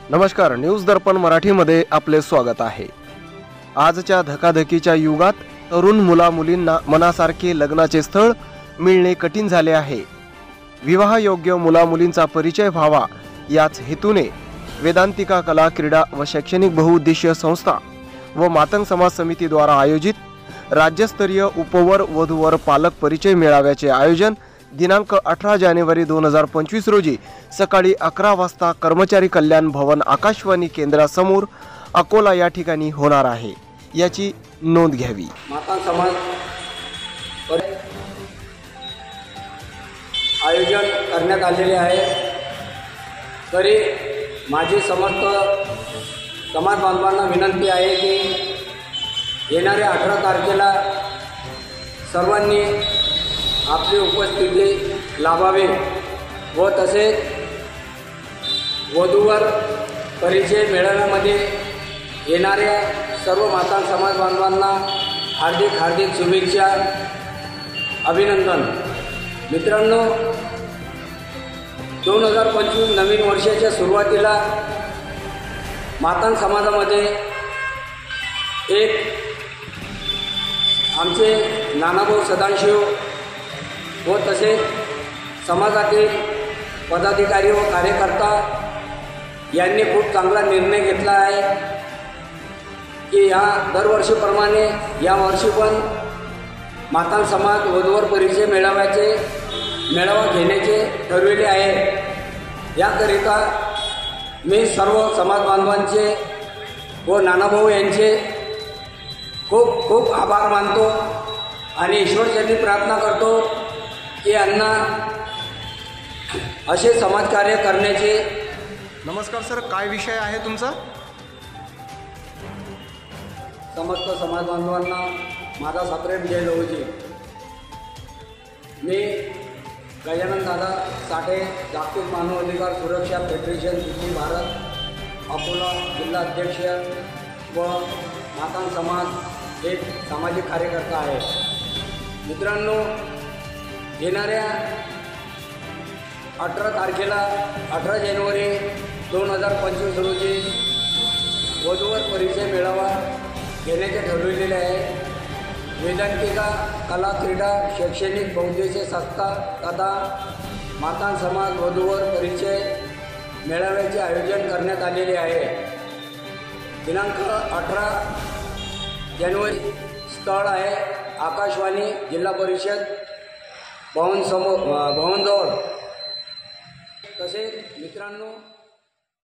नमस्कार, न्यूज दर्पण मराठीमध्ये आपले स्वागत आहे। आजच्या धकाधकीच्या युगात तरुण मुला-मुलींना मनासारखे लग्नाचे स्थळ मिळणे कठीण झाले आहे। विवाहयोग्य मुला-मुलींचा परिचय व्हावा याच हेतूने वेदांतिका कला क्रीडा व शैक्षणिक बहुउद्देशीय संस्था व मातंग समाज समिती द्वारा आयोजित राज्यस्तरीय उपवर वधूवर पालक परिचय मेळाव्याचे आयोजन दिनांक 18 जानेवारी 2025 रोजी सकाळी 11 वाजता कर्मचारी कल्याण भवन आकाशवाणी केंद्रासमोर अकोला या ठिकाणी होणार आहे। याची नोंद घ्यावी। मातंग समाज आयोजन करण्यात आलेले आहे। तरी माझी समस्त समाज बांधवांना विनंती आहे की येणाऱ्या 18 तारखेला सर्वांनी आपली उपस्थिती लाभावी व तसेच वधूवर परिचय मेळाव्यामध्ये येणाऱ्या सर्व मातंग समाज बांधवांना हार्दिक शुभेच्छा, अभिनंदन। मित्रांनो, 2025 नवीन वर्षाच्या सुरुवातीला मातंग समाजामध्ये एक आमचे नानाभाऊ सदाशिव व तसेच समाजातील पदाधिकारी व कार्यकर्ता यांनी खूप चांगला निर्णय घेतला आहे की या दरवर्षीप्रमाणे या वर्षी पण मातंग समाज वधूवर परिचय मेळावा घेण्याचे ठरविले आहे। याकरिता मी सर्व समाज बांधवांचे व नानाभाऊ यांचे खूप खूप आभार मानतो आणि ईश्वरचरणी प्रार्थना करतो की यांना असे समाजकार्य करण्याचे। नमस्कार सर, काय विषय आहे तुमचा? समस्त समाज बांधवांना माझा सप्रेम जय लवजी। मी गजानन दादा साठे, जागतिक मानव अधिकार सुरक्षा फेडरेशन दिल्ली भारत अकोला जिल्हा अध्यक्ष व मातंग समाज एक सामाजिक कार्यकर्ता आहे। मित्रांनो, येणाऱ्या 18 तारखेला 18 जानेवारी 2025 रोजी वधूवर परिचय मेळावा घेण्याचे ठरविलेले आहे। वेदांतिका कला क्रीडा शैक्षणिक बहुउद्देशीय संस्था तथा मातंग समाज वधूवर परिचय मेळाव्याचे आयोजन करण्यात आलेले आहे। दिनांक 18 जानेवारी स्थळ आहे आकाशवाणी जिल्हा परिषद भवनजवळ। तसेच मित्रांनो,